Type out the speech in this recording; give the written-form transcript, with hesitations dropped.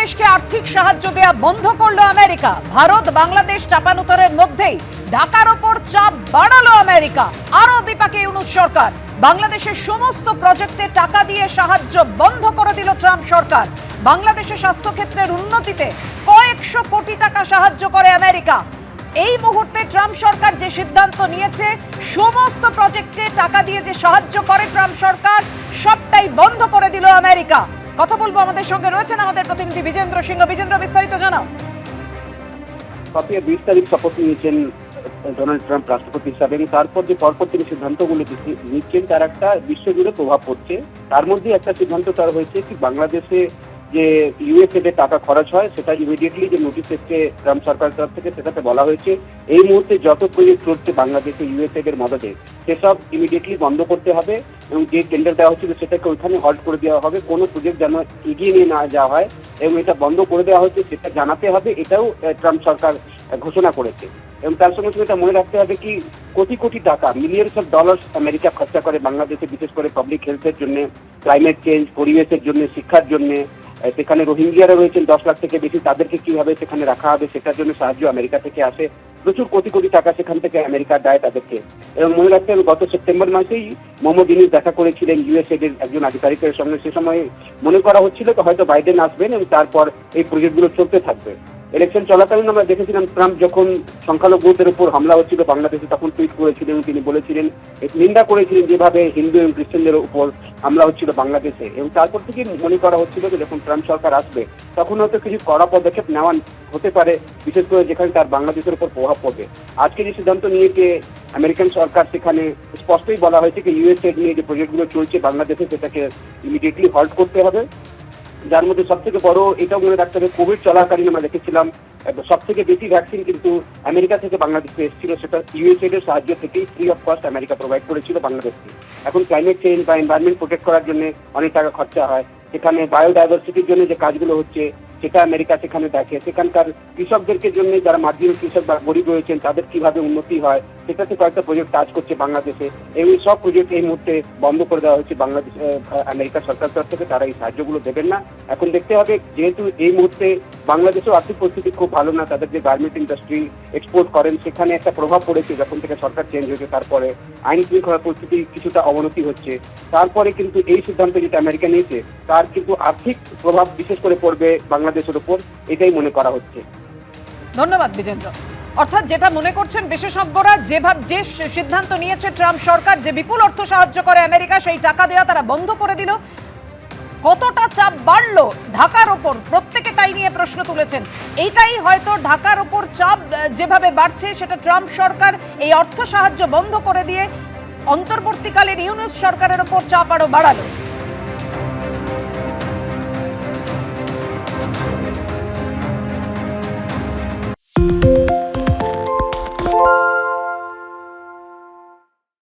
বাংলাদেশকে আর্থিক সাহায্য দেয়া বন্ধ করলো আমেরিকা। ভারত বাংলাদেশ চাপানুতরের মধ্যেই ঢাকার ওপর চাপ বাড়ালো আমেরিকা। আরো বিপাকে ইউনূস সরকার। বাংলাদেশের সমস্ত প্রজেক্টে টাকা দিয়ে সাহায্য বন্ধ করে দিল ট্রাম্প সরকার। বাংলাদেশের স্বাস্থ্য ক্ষেত্রের উন্নতিতে কয়েকশো কোটি টাকা সাহায্য করে আমেরিকা। এই মুহূর্তে ট্রাম্প সরকার যে সিদ্ধান্ত নিয়েছে, সমস্ত প্রজেক্টে টাকা দিয়ে যে সাহায্য করে ট্রাম্প সরকার, সবটাই বন্ধ করে দিল আমেরিকা। কথা বলবো, আমাদের সঙ্গে রয়েছেন আমাদের প্রতিনিধি বিজেন্দ্র সিংহ। বিজেন্দ্র, বিস্তারিত জানাও। 20 তারিখ শপথ নিয়েছেন ডোনাল্ড ট্রাম্প রাষ্ট্রপতি হিসাবে, এবং তারপর যে পরপর তিনি সিদ্ধান্তগুলো নিচ্ছেন তার একটা বিশ্বজুড়ে প্রভাব পড়ছে। তার মধ্যে একটা সিদ্ধান্ত তার হয়েছে কি বাংলাদেশে যে ইউএসএড এর টাকা খরচ হয় সেটা ইমিডিয়েটলি যে নোটিশ এসছে ট্রাম্প সরকারের তরফ থেকে, সেটাতে বলা হয়েছে এই মুহূর্তে যত প্রজেক্ট চলছে বাংলাদেশে ইউএসএড এর মদদে সেসব ইমিডিয়েটলি বন্ধ করতে হবে, এবং যে টেন্ডার দেওয়া হচ্ছিল সেটাকে ওইখানে হল্ট করে দেওয়া হবে। কোনো প্রজেক্ট যেন এগিয়ে নিয়ে না যাওয়া হয়, এবং এটা বন্ধ করে দেওয়া হচ্ছে সেটা জানাতে হবে, এটাও ট্রাম্প সরকার ঘোষণা করেছে। এবং তার সঙ্গে সঙ্গে এটা মনে রাখতে হবে কি কোটি কোটি টাকা, মিলিয়নস অফ ডলার্স আমেরিকা খরচা করে বাংলাদেশে, বিশেষ করে পাবলিক হেলথের জন্য, ক্লাইমেট চেঞ্জ, পরিবেশের জন্য, শিক্ষার জন্য। সেখানে রোহিঙ্গিয়ারা রয়েছেন 10 লাখ থেকে বেশি, তাদেরকে কিভাবে সেখানে রাখা হবে সেটার জন্য সাহায্য আমেরিকা থেকে আসে। প্রচুর কোটি কোটি টাকা সেখান থেকে আমেরিকা দেয় তাদেরকে। এবং মনে রাখতে হবে গত সেপ্টেম্বর মাসেই মোহাম্মদ ইউনূস দেখা করেছিলেন ইউএসএড এর একজন আধিকারিকের সঙ্গে। সে সময় মনে করা হচ্ছিল তো হয়তো বাইডেন আসবেন এবং তারপর এই প্রজেক্টগুলো চলতে থাকবে। ইলেকশন চলাকালীন আমরা দেখেছিলাম ট্রাম্প যখন সংখ্যালঘুদের উপর হামলা হচ্ছিল বাংলাদেশে, তখন টুইট করেছিলেন, তিনি বলেছিলেন, নিন্দা করেছিলেন যেভাবে হিন্দু এবং খ্রিস্টানদের উপর হামলা হচ্ছিল বাংলাদেশে। এবং তারপর থেকে মনে করা হচ্ছিল যে যখন ট্রাম্প সরকার আসবে তখন হয়তো কিছু কড়া পদক্ষেপ নেওয়া হতে পারে, বিশেষ করে যেখানে তার বাংলাদেশের উপর প্রভাব পড়বে। আজকে যে সিদ্ধান্ত নিয়েছে আমেরিকান সরকার, সেখানে স্পষ্টই বলা হয়েছে যে ইউএসএড নিয়ে যে প্রজেক্টগুলো চলছে বাংলাদেশে সেটাকে ইমিডিয়েটলি হল্ট করতে হবে। যার মধ্যে সব থেকে বড় এটাও মনে রাখতে হবে, কোভিড চলাকালীন আমরা দেখেছিলাম সব থেকে বেশি ভ্যাকসিন কিন্তু আমেরিকা থেকে বাংলাদেশে এসেছিল, সেটা ইউএসএড এর সাহায্য থেকেই free of cost America provide করেছিল বাংলাদেশকে। এখন ক্লাইমেট চেঞ্জ বা এনভায়রনমেন্ট প্রোটেক্ট করার জন্য অনেক টাকা খরচা হয়, সেখানে বায়োডাইভার্সিটির জন্য যে কাজগুলো হচ্ছে সেটা আমেরিকা সেখানে দেখে। সেখানকার কৃষকদেরকে জন্য যারা মাধ্যমিক কৃষক বা গরিব রয়েছেন তাদের কিভাবে উন্নতি হয় সেটাতে কয়েকটা প্রজেক্ট কাজ করছে বাংলাদেশে। এই সব প্রজেক্ট এই মুহূর্তে বন্ধ করে দেওয়া হয়েছে বাংলাদেশ আমেরিকা সরকার তরফ থেকে, তারা এই সাহায্যগুলো দেবেন না। এখন দেখতে হবে, যেহেতু এই মুহূর্তে বাংলাদেশের আর্থিক পরিস্থিতি খুব ভালো না, তাদের যে গার্মেন্ট ইন্ডাস্ট্রি এক্সপোর্ট করেন সেখানে একটা প্রভাব পড়েছে যখন থেকে সরকার চেঞ্জ হয়েছে, তারপরে আইন শৃঙ্খলার পরিস্থিতি কিছুটা অবনতি হচ্ছে। তারপরে কিন্তু এই সিদ্ধান্ত যেটা আমেরিকা নিয়েছে তার কিন্তু আর্থিক প্রভাব বিশেষ করে পড়বে বাংলাদেশের উপর, এটাই মনে করা হচ্ছে। ধন্যবাদ বিজেন্দ্র। অর্থাৎ যেটা মনে করছেন বিশেষজ্ঞরা, যে সিদ্ধান্ত নিয়েছে ট্রাম্প সরকার, যে বিপুল অর্থ সাহায্য করে আমেরিকা, সেই টাকা দেওয়া তারা বন্ধ করে দিল। কতটা চাপ বাড়লো ঢাকার ওপর, প্রত্যেকে তাই নিয়ে প্রশ্ন তুলেছেন। এইটাই হয়তো ঢাকার ওপর চাপ যেভাবে বাড়ছে, সেটা ট্রাম্প সরকার এই অর্থ সাহায্য বন্ধ করে দিয়ে অন্তর্বর্তীকালীন ইউনূস সরকারের ওপর চাপ আরো বাড়ালো।